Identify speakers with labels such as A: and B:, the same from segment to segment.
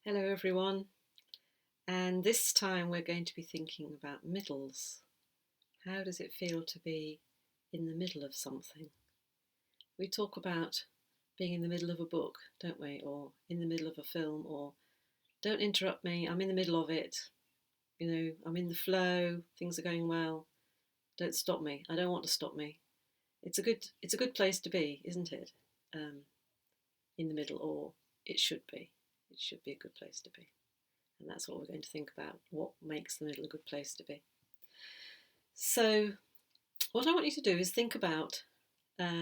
A: Hello everyone, and this time we're going to be thinking about middles. How does it feel to be in the middle of something? We talk about being in the middle of a book, don't we? Or in the middle of a film, or don't interrupt me, I'm in the middle of it. I'm in the flow, things are going well. Don't stop me. I don't want to stop me. It's a good place to be, isn't it? Um, in the middle, or it should be. It should be a good place to be. And that's what we're going to think about. What makes the middle a good place to be? So, what I want you to do is think about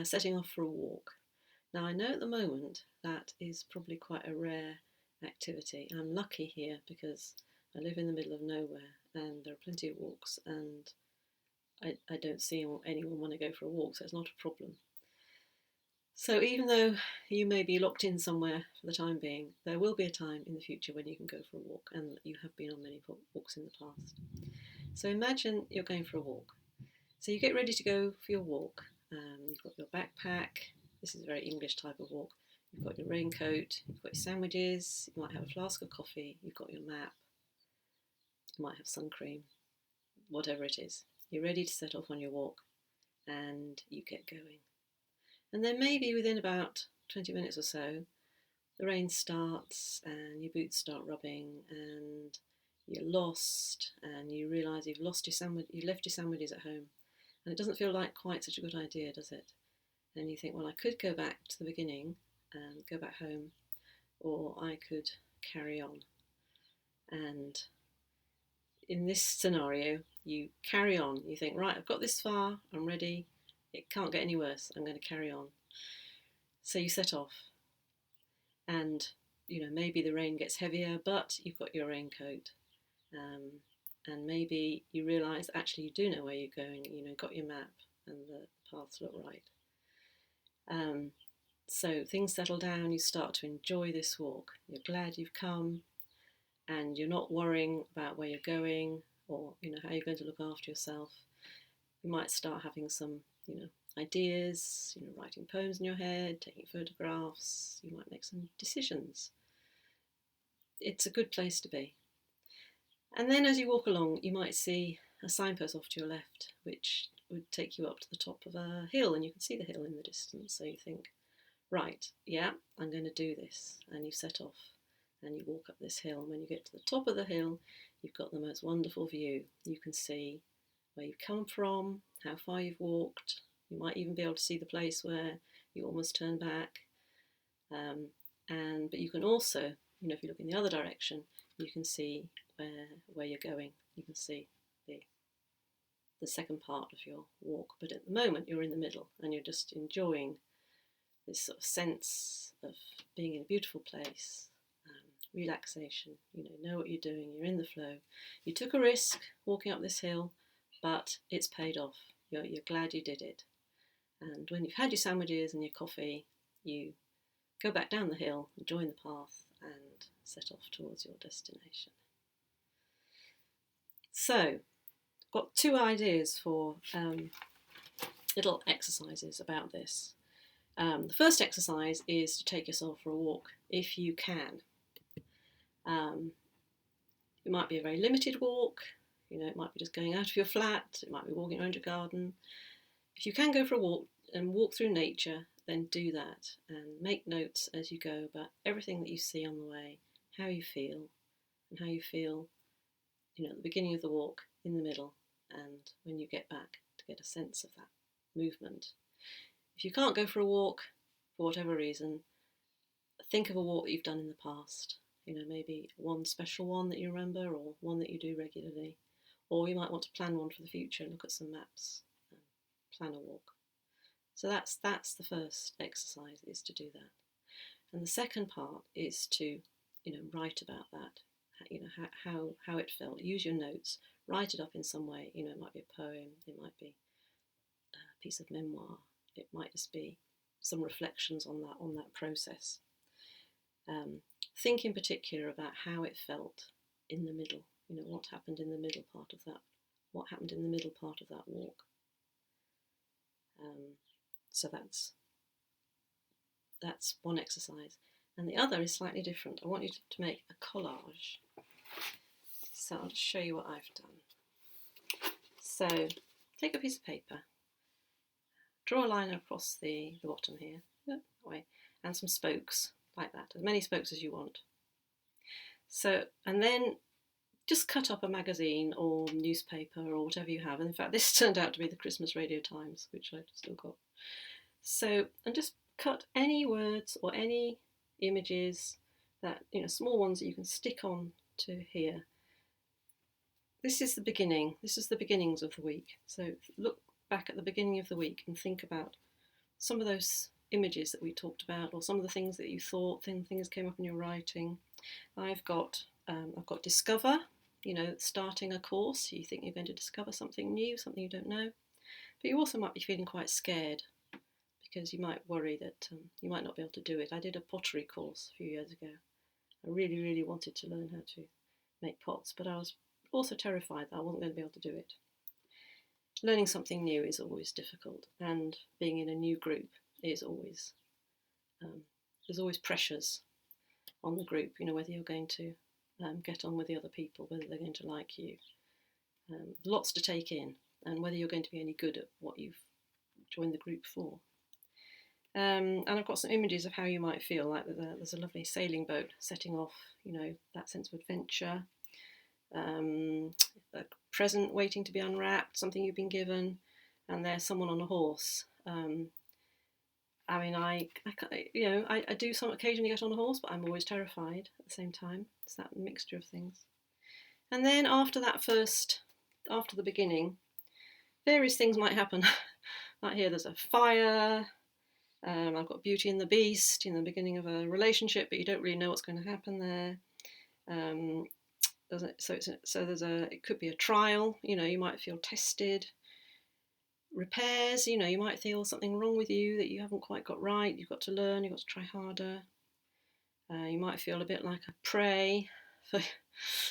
A: setting off for a walk. Now, I know at the moment that is probably quite a rare activity. I'm lucky here because I live in the middle of nowhere and there are plenty of walks, and I don't see anyone want to go for a walk, so it's not a problem. So, even though you may be locked in somewhere for the time being, there will be a time in the future when you can go for a walk, and you have been on many walks in the past. So imagine you're going for a walk. So you get ready to go for your walk. You've got your backpack. This is a very English type of walk. You've got your raincoat, you've got your sandwiches, you might have a flask of coffee, you've got your map, you might have sun cream, whatever it is. You're ready to set off on your walk and you get going. And then maybe within about 20 minutes or so, the rain starts and your boots start rubbing and you're lost and you realise you've lost your sandwich, you left your sandwiches at home, and it doesn't feel like quite such a good idea, does it? And you think, well, I could go back to the beginning and go back home, or I could carry on. And in this scenario, you carry on. You think, right, I've got this far, I'm ready, it can't get any worse, I'm going to carry on. So you set off, and maybe the rain gets heavier, but you've got your raincoat. And maybe you realise actually you do know where you're going, got your map and the paths look right. So things settle down, you start to enjoy this walk. You're glad you've come and you're not worrying about where you're going or how you're going to look after yourself. You might start having some ideas, writing poems in your head, taking photographs. You might make some decisions. It's a good place to be. And then as you walk along, you might see a signpost off to your left, which would take you up to the top of a hill, and you can see the hill in the distance. So you think, right, yeah, I'm going to do this. And you set off and you walk up this hill. And when you get to the top of the hill, you've got the most wonderful view. You can see where you've come from, how far you've walked. You might even be able to see the place where you almost turned back. But you can also, if you look in the other direction, you can see where you're going. You can see the second part of your walk. But at the moment, you're in the middle and you're just enjoying this sort of sense of being in a beautiful place, relaxation. Know what you're doing. You're in the flow. You took a risk walking up this hill, but it's paid off. You're glad you did it. And when you've had your sandwiches and your coffee, you go back down the hill, join the path, and set off towards your destination. So, got two ideas for little exercises about this. The first exercise is to take yourself for a walk if you can. It might be a very limited walk, it might be just going out of your flat, it might be walking around your garden. If you can go for a walk and walk through nature, then do that and make notes as you go about everything that you see on the way, how you feel, and how you feel at the beginning of the walk, in the middle, and when you get back, to get a sense of that movement. If you can't go for a walk for whatever reason, think of a walk that you've done in the past. Maybe one special one that you remember, or one that you do regularly. Or you might want to plan one for the future and look at some maps and plan a walk. So that's the first exercise, is to do that. And the second part is to write about that. How it felt. Use your notes. Write it up in some way. It might be a poem. It might be a piece of memoir. It might just be some reflections on that process. Think in particular about how it felt in the middle. What happened in the middle part of that. What happened in the middle part of that walk. So that's one exercise. and the other is slightly different. I want you to make a collage. So I'll just show you what I've done. So take a piece of paper, draw a line across the bottom here, that way, and some spokes like that, as many spokes as you want. So, and then just cut up a magazine or newspaper or whatever you have. And in fact, this turned out to be the Christmas Radio Times, which I've still got. So, and just cut any words or any images that, small ones that you can stick on to here. This is the beginning. This is the beginnings of the week. So look back at the beginning of the week and think about some of those images that we talked about, or some of the things that you thought, things came up in your writing. I've got discover, starting a course. You think you're going to discover something new, something you don't know. But you also might be feeling quite scared because you might worry that you might not be able to do it. I did a pottery course a few years ago. I really, really wanted to learn how to make pots, but I was also terrified that I wasn't going to be able to do it. Learning something new is always difficult, and being in a new group is always, there's always pressures on the group, whether you're going to get on with the other people, whether they're going to like you. Lots to take in, and whether you're going to be any good at what you've joined the group for. And I've got some images of how you might feel, like there's a lovely sailing boat setting off, that sense of adventure. A present waiting to be unwrapped, something you've been given, and there's someone on a horse. I do some occasionally get on a horse, but I'm always terrified at the same time. It's that mixture of things. And then after the beginning, various things might happen. Like here, there's a fire. I've got Beauty and the Beast in the beginning of a relationship, but you don't really know what's going to happen there. It could be a trial. You might feel tested. Repairs. You might feel something wrong with you that you haven't quite got right. You've got to learn. You've got to try harder. You might feel a bit like a prey for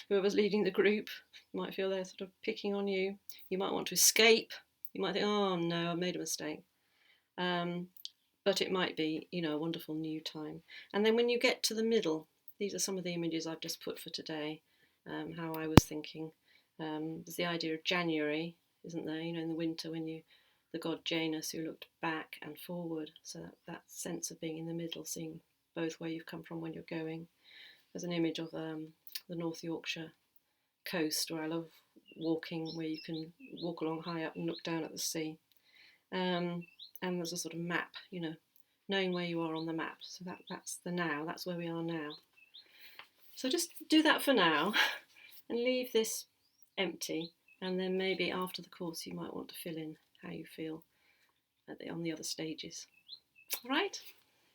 A: whoever's leading the group. You might feel they're sort of picking on you. You might want to escape. You might think, oh no, I've made a mistake. But it might be, a wonderful new time. And then when you get to the middle, these are some of the images I've just put for today, how I was thinking. There's the idea of January, isn't there? In the winter when the god Janus, who looked back and forward. So that sense of being in the middle, seeing both where you've come from, when you're going. There's an image of the North Yorkshire coast where I love walking, where you can walk along high up and look down at the sea. And there's a sort of map, knowing where you are on the map. So that's the now, that's where we are now. So just do that for now and leave this empty, and then maybe after the course you might want to fill in how you feel on the other stages. All right,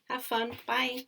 A: have fun, bye.